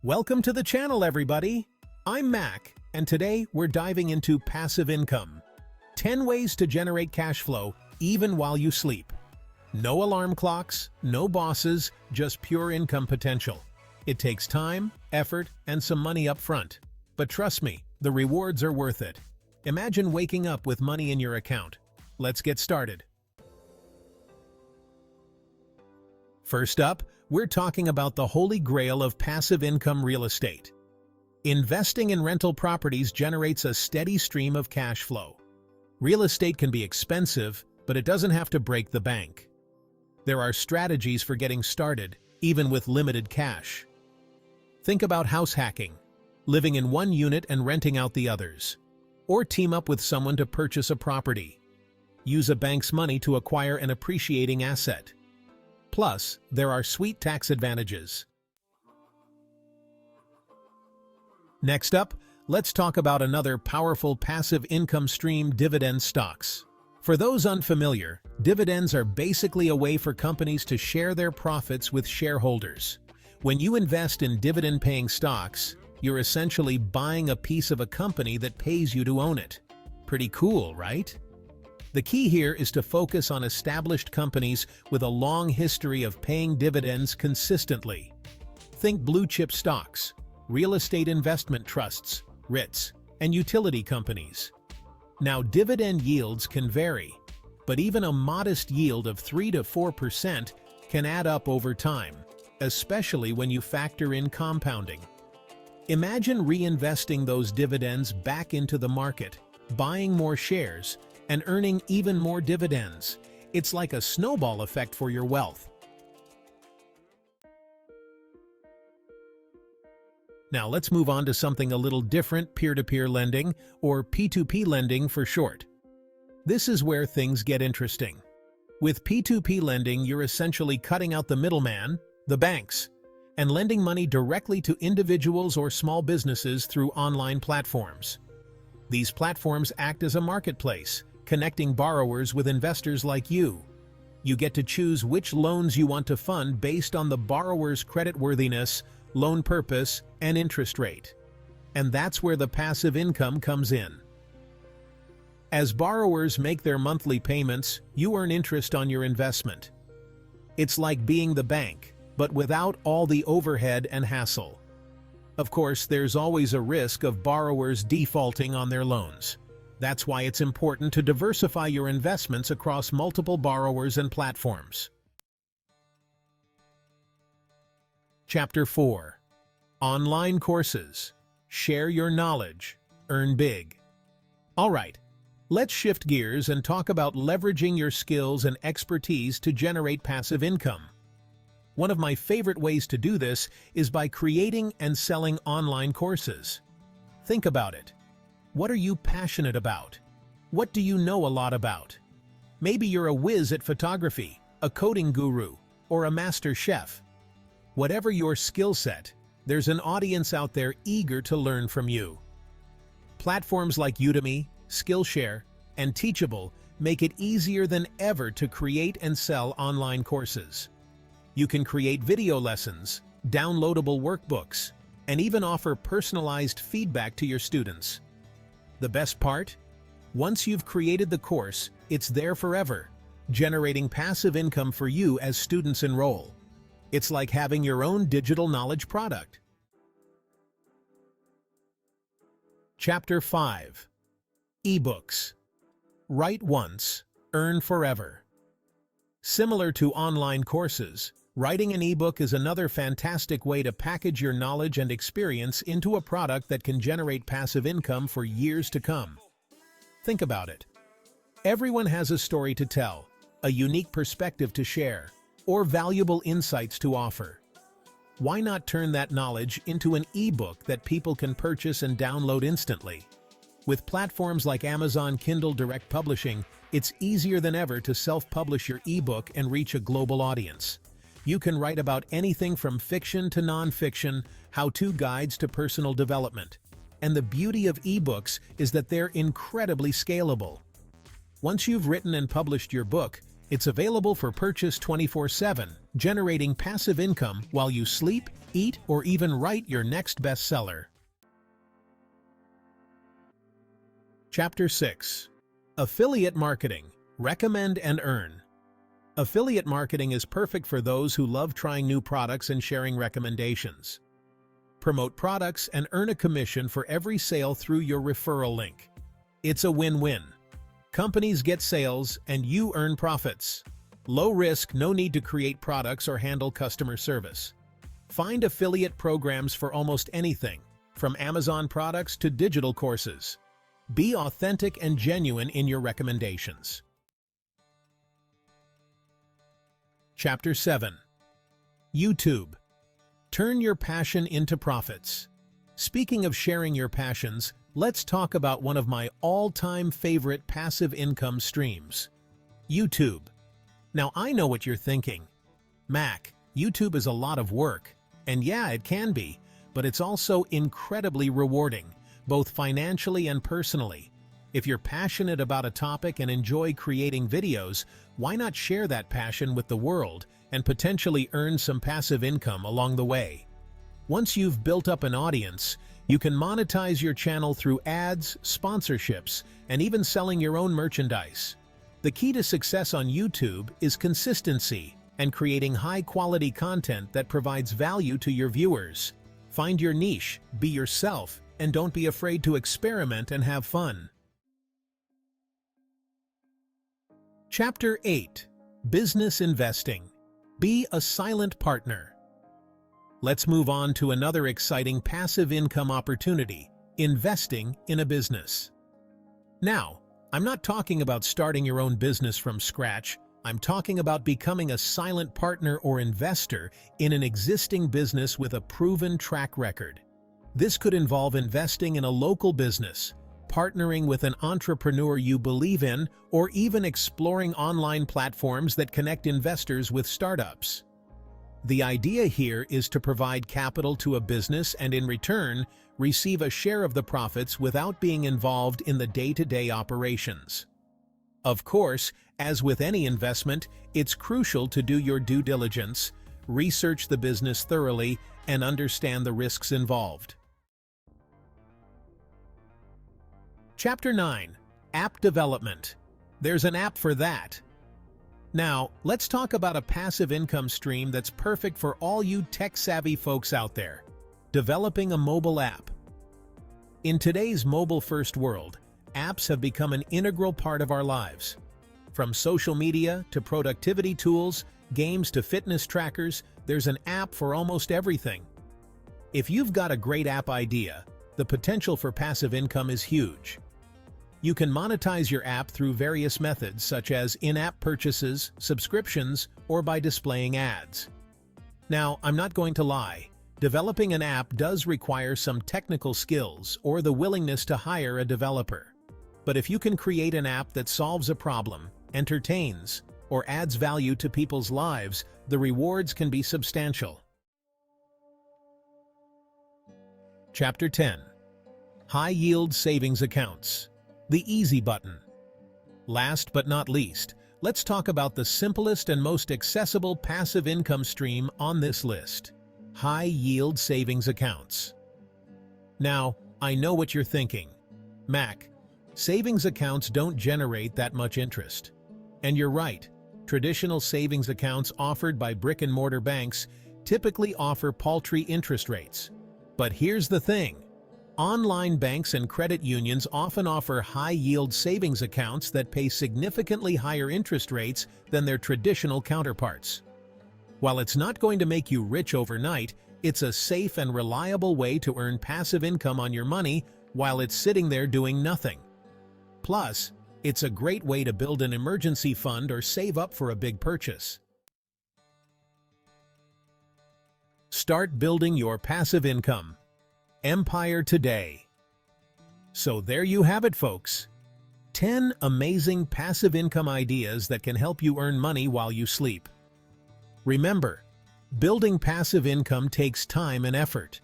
Welcome to the channel, everybody. I'm Mac, and today we're diving into passive income. 10 ways to generate cash flow even while you sleep. No alarm clocks, no bosses, just pure income potential. It takes time, effort, and some money up front. But trust me, the rewards are worth it. Imagine waking up with money in your account. Let's get started. First up, we're talking about the holy grail of passive income real estate. Investing in rental properties generates a steady stream of cash flow. Real estate can be expensive, but it doesn't have to break the bank. There are strategies for getting started, even with limited cash. Think about house hacking, living in one unit and renting out the others. Or team up with someone to purchase a property. Use a bank's money to acquire an appreciating asset. Plus, there are sweet tax advantages. Next up, let's talk about another powerful passive income stream, dividend stocks. For those unfamiliar, dividends are basically a way for companies to share their profits with shareholders. When you invest in dividend-paying stocks, you're essentially buying a piece of a company that pays you to own it. Pretty cool, right? The key here is to focus on established companies with a long history of paying dividends consistently. Think blue-chip stocks, real estate investment trusts, REITs, and utility companies. Now, dividend yields can vary, but even a modest yield of 3 to 4% can add up over time, especially when you factor in compounding. Imagine reinvesting those dividends back into the market, buying more shares, and earning even more dividends. It's like a snowball effect for your wealth. Now let's move on to something a little different, peer-to-peer lending, or P2P lending for short. This is where things get interesting. With P2P lending, you're essentially cutting out the middleman, the banks, and lending money directly to individuals or small businesses through online platforms. These platforms act as a marketplace, connecting borrowers with investors like you. You get to choose which loans you want to fund based on the borrower's creditworthiness, loan purpose, and interest rate. And that's where the passive income comes in. As borrowers make their monthly payments, you earn interest on your investment. It's like being the bank, but without all the overhead and hassle. Of course, there's always a risk of borrowers defaulting on their loans. That's why it's important to diversify your investments across multiple borrowers and platforms. Chapter 4. Online courses. Share your knowledge. Earn big. Alright, let's shift gears and talk about leveraging your skills and expertise to generate passive income. One of my favorite ways to do this is by creating and selling online courses. Think about it. What are you passionate about? What do you know a lot about? Maybe you're a whiz at photography, a coding guru, or a master chef. Whatever your skill set, there's an audience out there eager to learn from you. Platforms like Udemy, Skillshare, and Teachable make it easier than ever to create and sell online courses. You can create video lessons, downloadable workbooks, and even offer personalized feedback to your students. The best part? Once you've created the course, it's there forever, generating passive income for you as students enroll. It's like having your own digital knowledge product. Chapter 5. eBooks. Write once, earn forever. Similar to online courses, writing an ebook is another fantastic way to package your knowledge and experience into a product that can generate passive income for years to come. Think about it. Everyone has a story to tell, a unique perspective to share, or valuable insights to offer. Why not turn that knowledge into an ebook that people can purchase and download instantly? With platforms like Amazon Kindle Direct Publishing, it's easier than ever to self-publish your ebook and reach a global audience. You can write about anything from fiction to non-fiction, how-to guides to personal development. And the beauty of ebooks is that they're incredibly scalable. Once you've written and published your book, It's available for purchase 24/7, generating passive income while you sleep, eat, or even write your next bestseller. Chapter 6. Affiliate Marketing. Recommend and Earn. Affiliate marketing is perfect for those who love trying new products and sharing recommendations. Promote products and earn a commission for every sale through your referral link. It's a win-win. Companies get sales and you earn profits. Low risk, no need to create products or handle customer service. Find affiliate programs for almost anything, from Amazon products to digital courses. Be authentic and genuine in your recommendations. Chapter 7. YouTube. Turn your passion into profits. Speaking of sharing your passions, let's talk about one of my all-time favorite passive income streams, YouTube. Now, I know what you're thinking. Mac, YouTube is a lot of work. And yeah, it can be, but it's also incredibly rewarding, both financially and personally. If you're passionate about a topic and enjoy creating videos, why not share that passion with the world and potentially earn some passive income along the way? Once you've built up an audience, you can monetize your channel through ads, sponsorships, and even selling your own merchandise. The key to success on YouTube is consistency and creating high-quality content that provides value to your viewers. Find your niche, be yourself, and don't be afraid to experiment and have fun. Chapter 8. Business Investing. Be a silent partner. Let's move on to another exciting passive income opportunity, investing in a business. Now, I'm not talking about starting your own business from scratch. I'm talking about becoming a silent partner or investor in an existing business with a proven track record. This could involve investing in a local business, partnering with an entrepreneur you believe in, or even exploring online platforms that connect investors with startups. The idea here is to provide capital to a business and in return, receive a share of the profits without being involved in the day-to-day operations. Of course, as with any investment, it's crucial to do your due diligence, research the business thoroughly, and understand the risks involved. Chapter 9. App Development. There's an app for that. Now, let's talk about a passive income stream that's perfect for all you tech-savvy folks out there. Developing a mobile app. In today's mobile-first world, apps have become an integral part of our lives. From social media to productivity tools, games to fitness trackers, there's an app for almost everything. If you've got a great app idea, the potential for passive income is huge. You can monetize your app through various methods such as in-app purchases, subscriptions, or by displaying ads. Now, I'm not going to lie, developing an app does require some technical skills or the willingness to hire a developer. But if you can create an app that solves a problem, entertains, or adds value to people's lives, the rewards can be substantial. Chapter 10. High-Yield Savings Accounts. The easy button. Last but not least, let's talk about the simplest and most accessible passive income stream on this list. High-yield savings accounts. Now, I know what you're thinking. Mac, savings accounts don't generate that much interest. And you're right. Traditional savings accounts offered by brick-and-mortar banks typically offer paltry interest rates. But here's the thing. Online banks and credit unions often offer high-yield savings accounts that pay significantly higher interest rates than their traditional counterparts. While it's not going to make you rich overnight, it's a safe and reliable way to earn passive income on your money while it's sitting there doing nothing. Plus, it's a great way to build an emergency fund or save up for a big purchase. Start building your passive income. Empire today. So there you have it, folks. 10 amazing passive income ideas that can help you earn money while you sleep. Remember, building passive income takes time and effort,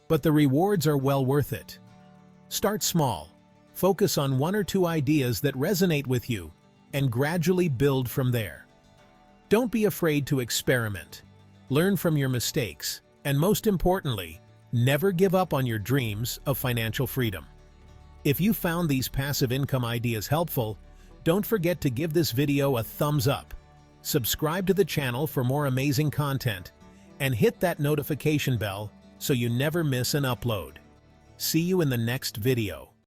but the rewards are well worth it. Start small, focus on 1 or 2 ideas that resonate with you, and gradually build from there. Don't be afraid to experiment. Learn from your mistakes, and most importantly, never give up on your dreams of financial freedom. If you found these passive income ideas helpful, don't forget to give this video a thumbs up, subscribe to the channel for more amazing content, and hit that notification bell so you never miss an upload. See you in the next video.